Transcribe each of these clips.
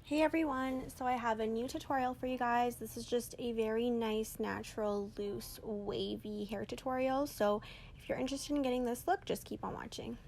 Hey everyone, so I have a new tutorial for you guys. This is just a very nice, natural, loose, wavy hair tutorial. So if you're interested in getting this look, just keep on watching.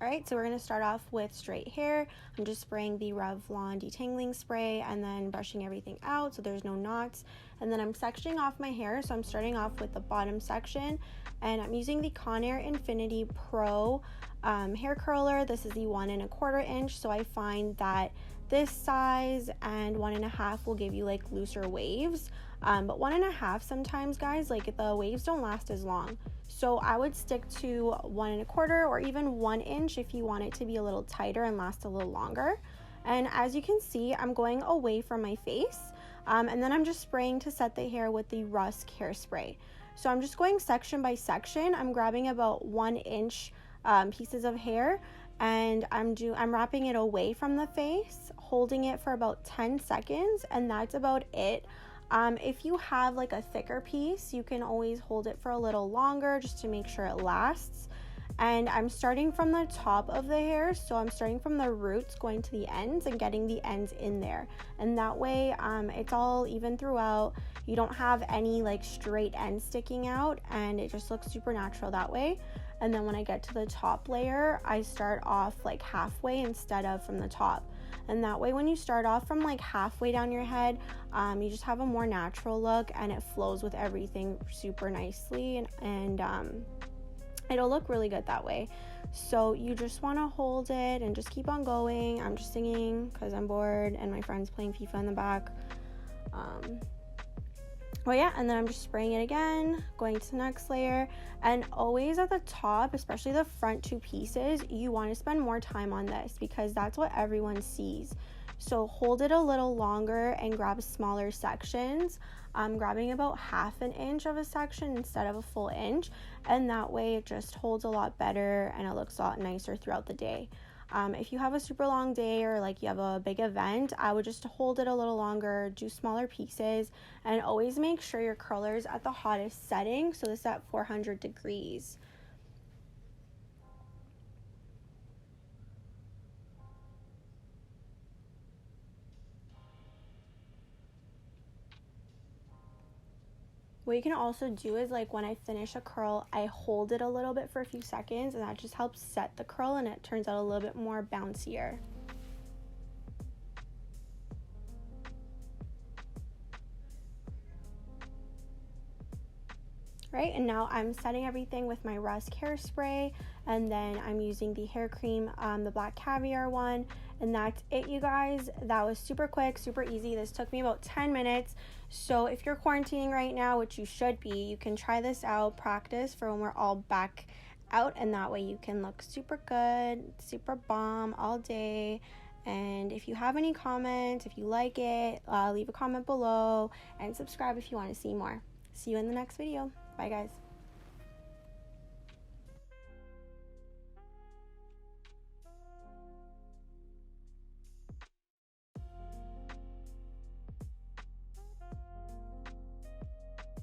Alright, so we're going to start off with straight hair. I'm just spraying the Revlon detangling spray and then brushing everything out so there's no knots. And then I'm sectioning off my hair, so I'm starting off with the bottom section. And I'm using the Conair Infiniti Pro hair curler. This is the 1 1/4 inch, so I find that this size and 1 1/2 will give you like looser waves. But 1 1/2 sometimes, guys, like the waves don't last as long. So I would stick to 1 1/4 or even 1 inch if you want it to be a little tighter and last a little longer. And as you can see, I'm going away from my face. And then I'm just spraying to set the hair with the RUSK hairspray. So I'm just going section by section. I'm grabbing about 1 inch pieces of hair, and I'm wrapping it away from the face, holding it for about 10 seconds, and that's about it. If you have like a thicker piece, you can always hold it for a little longer just to make sure it lasts. And I'm starting from the top of the hair, so I'm starting from the roots going to the ends and getting the ends in there, and that way it's all even throughout. You don't have any like straight ends sticking out, and it just looks super natural that way. And then when I get to the top layer, I start off like halfway instead of from the top, and that way when you start off from like halfway down your head, you just have a more natural look, and it flows with everything super nicely, and it'll look really good that way. So you just want to hold it and just keep on going. I'm just singing because I'm bored and my friend's playing FIFA in the back. Well, yeah, and then I'm just spraying it again, going to the next layer, and always at the top, especially the front two pieces, you want to spend more time on this because that's what everyone sees. So hold it a little longer and grab smaller sections. I'm grabbing about 1/2 inch of a section instead of a full inch, and that way it just holds a lot better and it looks a lot nicer throughout the day. If you have a super long day or like you have a big event, I would just hold it a little longer, do smaller pieces, and always make sure your curler is at the hottest setting. So this is at 400 degrees. What you can also do is, like, when I finish a curl, I hold it a little bit for a few seconds, and that just helps set the curl and it turns out a little bit more bouncier. Right, and now I'm setting everything with my RUSK hairspray, and then I'm using the hair cream, the black Caviar one, and that's it, you guys. That was super quick, super easy. This took me about 10 minutes. So if you're quarantining right now, which you should be, you can try this out, practice for when we're all back out, and that way you can look super good, super bomb all day. And if you have any comments, if you like it, leave a comment below and subscribe if you want to see more. See you in the next video. Bye, guys.